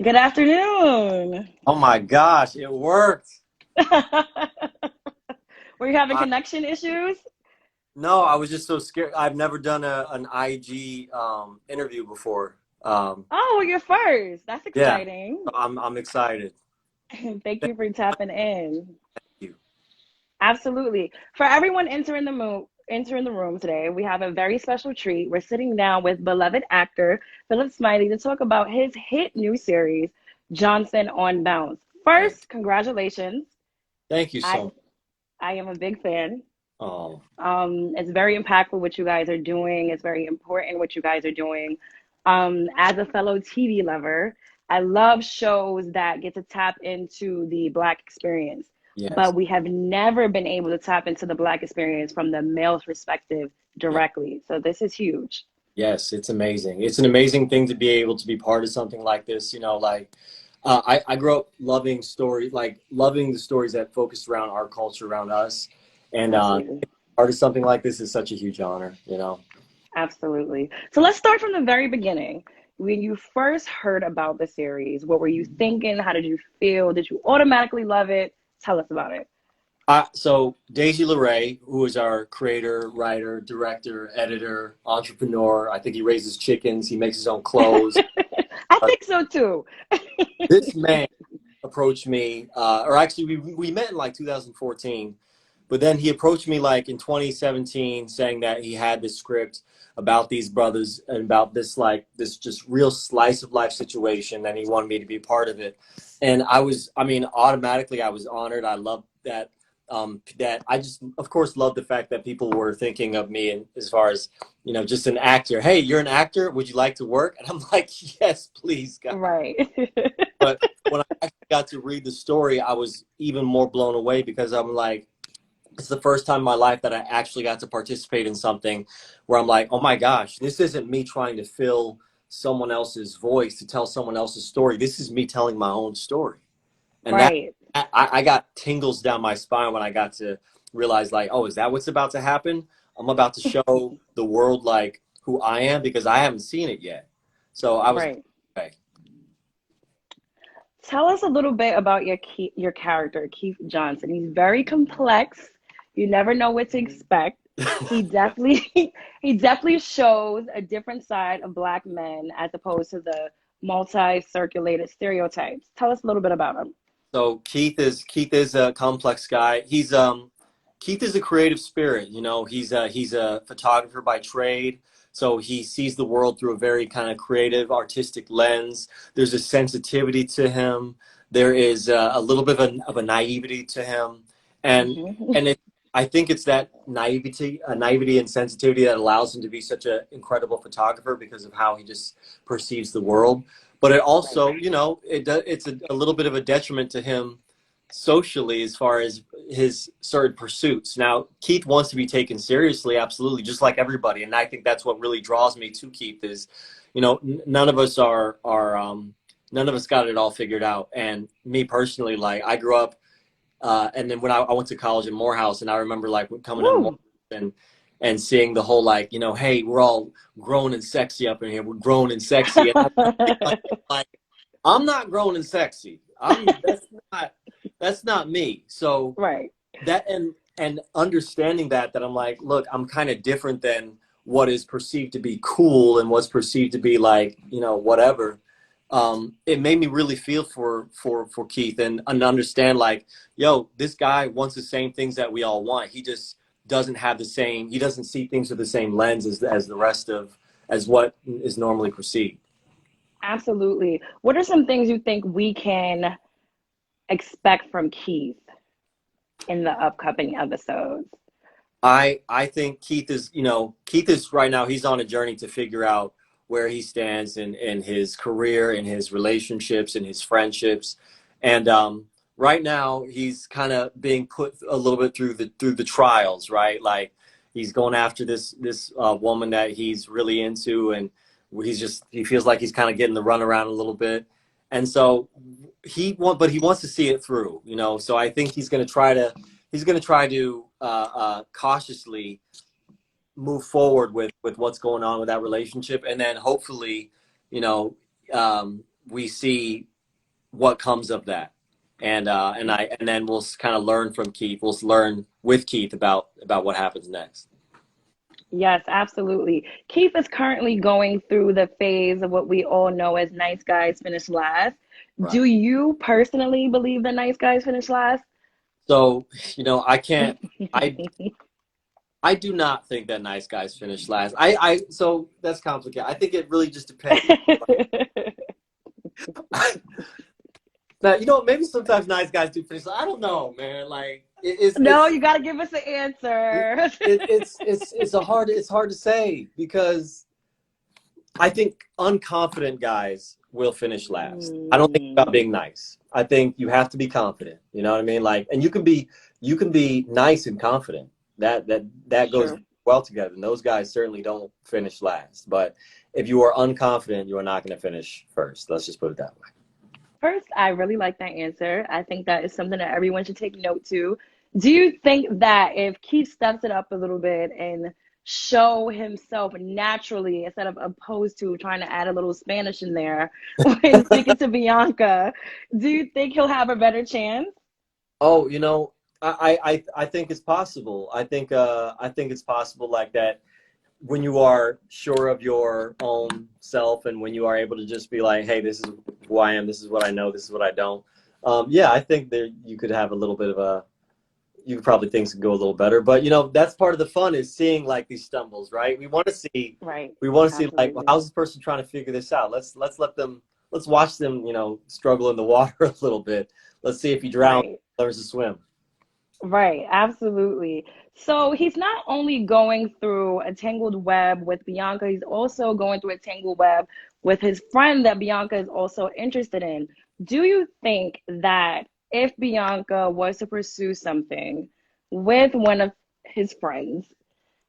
Good afternoon. Oh my gosh, it worked. Were you having I connection issues? no, I was just so scared. I've never done an IG interview before. Oh, well, you're first. That's Yeah, exciting. I'm excited. Thank Thank you for tapping in. you. Absolutely. For everyone entering the room today, we have a very special treat. We're sitting down with beloved actor Philip Smiley to talk about his hit new series, Johnson on Bounce. Thank, First, congratulations. thank you I so much. I am a big fan. Oh, It's very impactful what you guys are doing. It's very important what you guys are doing. As a fellow TV lover, I love shows that get to tap into the Black experience, yes, but we have never been able to tap into the Black experience from the male's perspective yeah, directly. So this is huge. yes, it's amazing. It's an amazing thing to be able to be part of something like this. I grew up loving stories, like loving the stories that focus around our culture, around us, and Absolutely. part of something like this is such a huge honor. Absolutely. So let's start from the very beginning. When you first heard about the series, what were you thinking? How did you feel? Did you automatically love it? Tell us about it. So Daisy LeRae, who is our creator, writer, director, editor, entrepreneur. I think he raises chickens. He makes his own clothes. I Uh, think so too. this man approached me, or actually, we met in like 2014, but then he approached me like in 2017, saying that he had this script about these brothers and about this just real slice of life situation, and he wanted me to be part of it. And I mean, automatically, I was honored. I loved that. That I just, of course, love the fact that people were thinking of me, and as far as just an actor. Hey, you're an actor. Would you like to work? And I'm like, yes, please, God. Right. But when I actually got to read the story, I was even more blown away because I'm like, it's the first time in my life that I actually got to participate in something where I'm like, oh my gosh, this isn't me trying to fill someone else's voice to tell someone else's story. This is me telling my own story. And that Right. I got tingles down my spine when I got to realize, like, oh, is that what's about to happen? I'm about to show the world like who I am because I haven't seen it yet. So I was Right. okay. Tell us a little bit about your character, Keith Johnson. He's very complex. You never know what to expect. He definitely he definitely shows a different side of black men as opposed to the multi-circulated stereotypes. Tell us a little bit about him. So Keith is a complex guy. Keith is a creative spirit. He's a photographer by trade. So he sees the world through a very kind of creative, artistic lens. There's a sensitivity to him. There is a little bit of a naivety to him, and Hmm. and I think it's that naivety and sensitivity that allows him to be such an incredible photographer because of how he just perceives the world. But it Right. also, it's a little bit of a detriment to him socially as far as his certain pursuits. Now, Keith wants to be taken seriously, absolutely, just like everybody, and I think that's what really draws me to Keith is, none of us none of us got it all figured out. And me personally, like I grew up, and then when I went to college in Morehouse, and I remember like coming to Morehouse Woo. and seeing the whole like, hey, we're all grown and sexy up in here. We're grown and sexy, and like I'm not grown and sexy. I'm that's not me. So Right. that and understanding that I'm like, look, I'm kind of different than what is perceived to be cool and what's perceived to be like, whatever. It made me really feel for Keith and understand like, yo, this guy wants the same things that we all want. He just doesn't have the same. He doesn't see things through the same lens as the rest of as what is normally perceived. Absolutely. What are some things you think we can expect from Keith in the upcoming episodes? I think Keith is right now he's on a journey to figure out where he stands in his career, in his relationships, in his friendships, and right now he's kind of being put a little bit through the trials, right? Like he's going after this woman that he's really into, and he feels like he's kind of getting the runaround a little bit, and so but he wants to see it through. So I think he's going to try to cautiously move forward with what's going on with that relationship, and then hopefully, you know, we see what comes of that. And then we'll kind of learn from Keith. We'll learn with Keith about what happens next. Yes, absolutely. Keith is currently going through the phase of what we all know as nice guys finish last. Right. Do you personally believe that nice guys finish last? So, I can't. I I do not think that nice guys finish last. So that's complicated. I think it really just depends. Now, maybe sometimes nice guys do finish. I don't know, man. Like No, you got to give us an it, answer. it's hard to say because I think unconfident guys will finish last. I don't think it's about Mm, being nice. I think you have to be confident. You know what I mean? Like, and you can be nice and confident. That goes true. well together. And those guys certainly don't finish last. But if you are unconfident, you are not going to finish first. Let's just put it that way. First, I really like that answer. I think that is something that everyone should take note to. Do you think that if Keith steps it up a little bit and show himself naturally instead of opposed to trying to add a little Spanish in there when speaking to Bianca, do you think he'll have a better chance? Oh, I think it's possible. I think it's possible like that when you are sure of your own self and when you are able to just be like, hey, this is who I am, this is what I know, this is what I don't. Yeah, I think that you could have a little bit of you could probably things could go a little better. But that's part of the fun is seeing like these stumbles, right? Right. We want to see like, well, Absolutely. how's this person trying to figure this out? Let's watch them, struggle in the water a little bit. Let's see if he drowns, Right. learns to swim. Right, absolutely. So he's not only going through a tangled web with Bianca, he's also going through a tangled web with his friend that Bianca is also interested in. Do you think that if Bianca was to pursue something with one of his friends,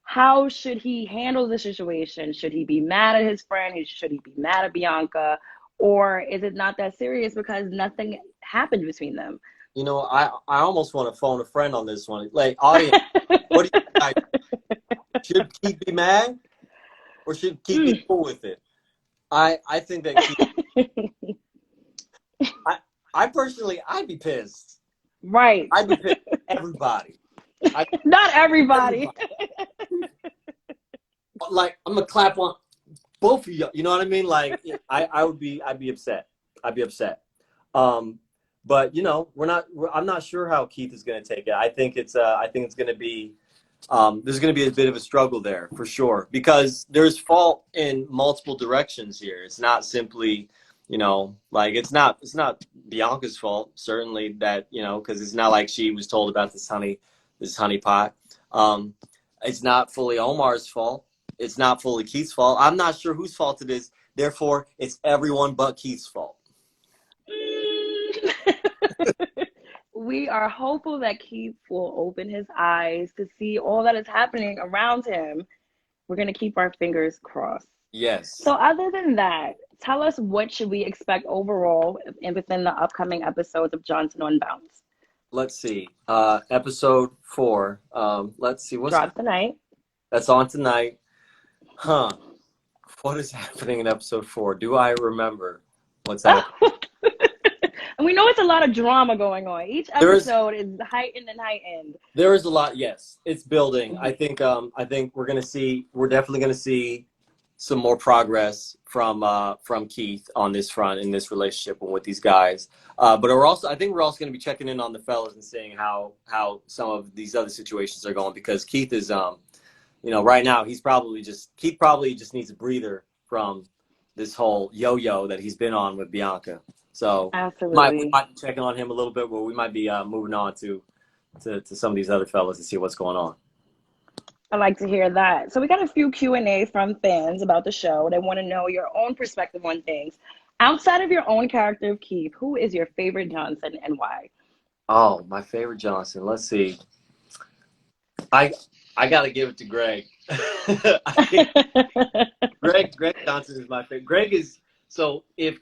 how should he handle the situation? Should he be mad at his friend? Should he be mad at Bianca? Or is it not that serious because nothing happened between them? I almost want to phone a friend on this one. Like, audience, what do you guys? Should Keith be mad or should Keith be Mm, cool with it? I think that Keith, I, I personally, I'd be pissed. right. I'd be pissed at everybody. I Not everybody. everybody. Like, I'm gonna clap on both of you. You know what I mean? Like, I'd be upset. I'd be upset. Um, but I'm not sure how Keith is gonna take it. I think it's gonna be there's going to be a bit of a struggle there for sure because there's fault in multiple directions here. It's not simply, like it's not Bianca's fault. Certainly that because it's not like she was told about this honey pot. It's not fully Omar's fault. It's not fully Keith's fault. I'm not sure whose fault it is. Therefore, it's everyone but Keith's fault. We are hopeful that Keith will open his eyes to see all that is happening around him. We're going to keep our fingers crossed. So Yes. other than that, tell us what should we expect overall and within the upcoming episodes of Johnson on Bounce. Let's see. Episode 4. Let's see what's Drop tonight. that's on tonight. Huh. What is happening in episode 4? Do I remember what's happening? And we know it's a lot of drama going on. Each There is episode is heightened and heightened. there is a lot. Yes, it's building. Mhm. I think we're definitely gonna see some more progress from Keith on this front in this relationship and with these guys. But I think we're also gonna be checking in on the fellas and seeing how some of these other situations are going because Keith is right now Keith probably just needs a breather from this whole yo-yo that he's been on with Bianca. So we Absolutely. might be checking on him a little bit, but we might be moving on to some of these other fellas to see what's going on. I like to hear that. So we got a few Q&A from fans about the show. They want to know your own perspective on things. Outside of your own character of Keith, who is your favorite Johnson and why? Oh, my favorite Johnson. Let's see. I I gotta give it to Greg. Greg Johnson is my favorite. Greg is so if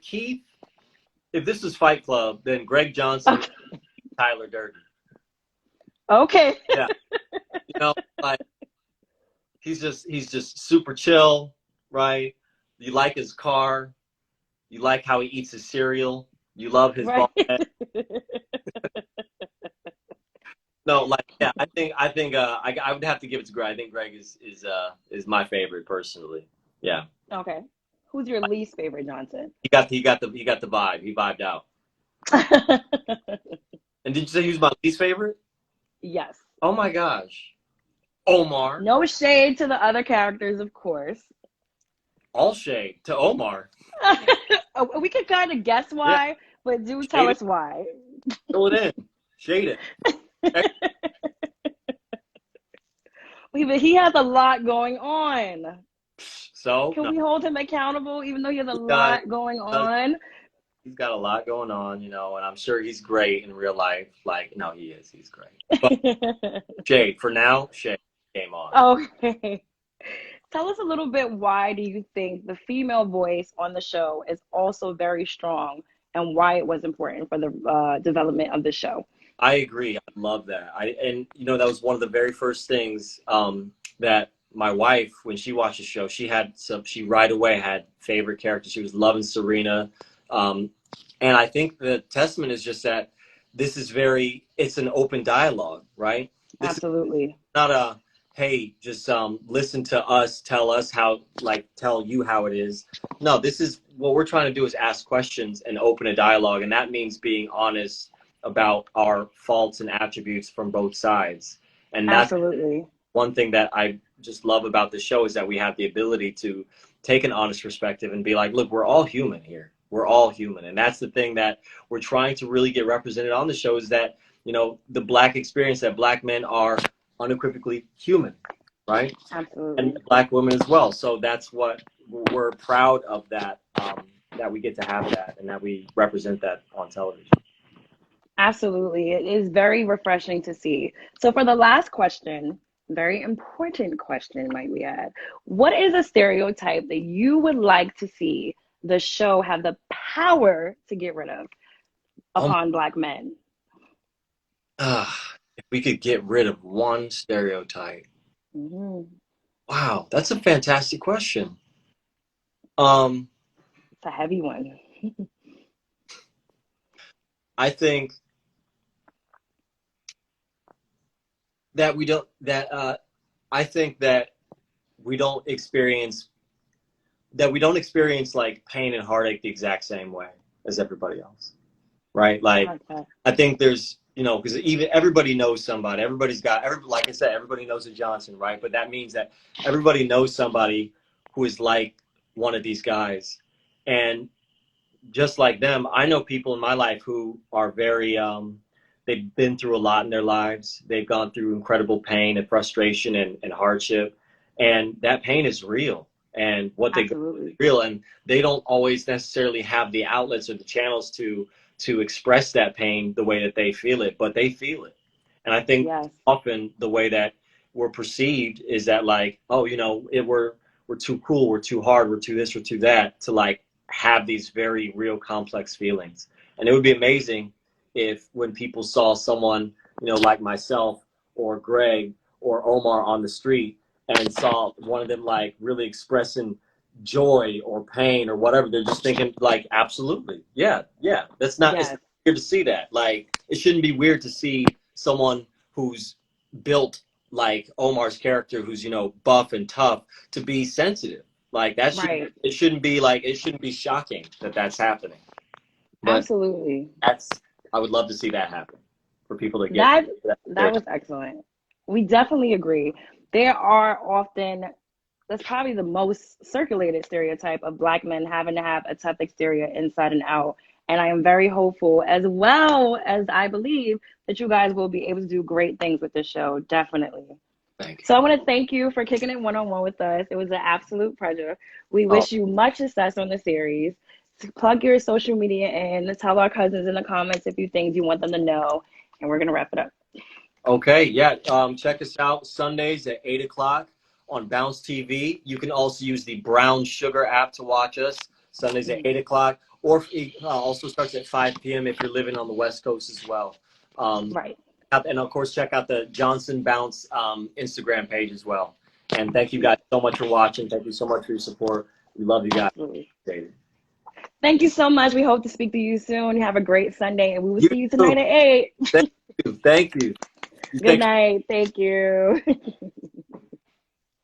this was Fight Club, then Greg Johnson, Tyler Durden. Okay. Yeah, like he's just super chill, right? You like his car. You like how he eats his cereal. You love his Right. bald head. No, like yeah, I would have to give it to Greg. I think Greg is my favorite personally. Yeah, Okay. Who's your least favorite Johnson? he got the vibe. He vibed out. And did you say he was my least favorite? Yes. Oh my gosh, Omar. No shade to the other characters, of course. All shade to Omar. We could kind of guess Yeah, why, but do tell shade it, us why. fill it in, shade it. Okay. But he has a lot going on. So Can no, we hold him accountable, even though he has a he does, lot going does on? he's got a lot going on, and I'm sure he's great in real life. Like, no, he is. He's great. But shade for now. Shade. Game on. Okay. Tell us a little bit, why do you think the female voice on the show is also very strong, and why it was important for the development of the show? I agree. I love that. And that was one of the very first things that my wife, when she watched the show, she right away had favorite characters. She was loving Serena. Um, and I think the testament is just that it's an open dialogue, right? This is Absolutely. not a, hey, just listen to us, tell you how it is. No, this is what we're trying to do, is ask questions and open a dialogue. And that means being honest about our faults and attributes from both sides. And that's Absolutely. one thing that I just love about the show, is that we have the ability to take an honest perspective and be like, look, we're all human here. We're all human. And that's the thing that we're trying to really get represented on the show, is that, the Black experience, that Black men are unequivocally human, right? And Absolutely. Black women as well. So that's what we're proud of, that we get to have that, and that we represent that on television. Absolutely. It is very refreshing to see. So, for the last question, very important question, might we add, what is a stereotype that you would like to see the show have the power to get rid of Um, upon Black men? if we could get rid of one stereotype. Mhm. Wow, that's a fantastic question. Um, It's a heavy one. I think that we don't that I think that we don't experience like pain and heartache the exact same way as everybody else, right? Like, Okay. I think there's, because even everybody knows somebody. Like I said, everybody knows a Johnson, right? But that means that everybody knows somebody who is like one of these guys. And just like them, I know people in my life who are very, they've been through a lot in their lives. They've gone through incredible pain and frustration and hardship. And that pain is real. And what they go through is Absolutely. real. And they don't always necessarily have the outlets or the channels to express that pain the way that they feel it, but they feel it. And I think Yes. often the way that we're perceived is that, like, oh, we're too cool, we're too hard, we're too this, we're too that, to like have these very real complex feelings. And it would be amazing if, when people saw someone, like myself or Greg or Omar on the street, and saw one of them like really expressing joy or pain or whatever, they're just thinking like, absolutely, yeah, yeah. It's Yes. not weird to see that. Like, it shouldn't be weird to see someone who's built like Omar's character, who's buff and tough, to be sensitive. Like, Right. it shouldn't be shocking that that's happening. But Absolutely. that's I would love to see that happen, for people to get That that that there. was excellent. We definitely agree. There are often, that's probably the most circulated stereotype of Black men having to have a tough exterior inside and out. And I am very hopeful, as well as I believe that you guys will be able to do great things with this show. Definitely. Thank So I want to thank you for kicking it one on one with us. It was an absolute pleasure. We you. Oh, wish you much success on the series. Plug your social media in. Tell our cousins in the comments a few things you want them to know. And we're going to wrap it up. okay, yeah. Check us out Sundays at 8 o'clock on Bounce TV. You can also use the Brown Sugar app to watch us Sundays at 8 o'clock, or also starts at 5 p.m. if you're living on the West Coast as well. Um, Right. and of course, check out the Johnson Bounce Instagram page as well. And thank you guys so much for watching. Thank you so much for your support. We love you guys. Absolutely. David. Thank you so much. We hope to speak to you soon. Have a great Sunday, and we will You see you too. tonight at 8. Thank you. Thank you. You Good take night. Thank you.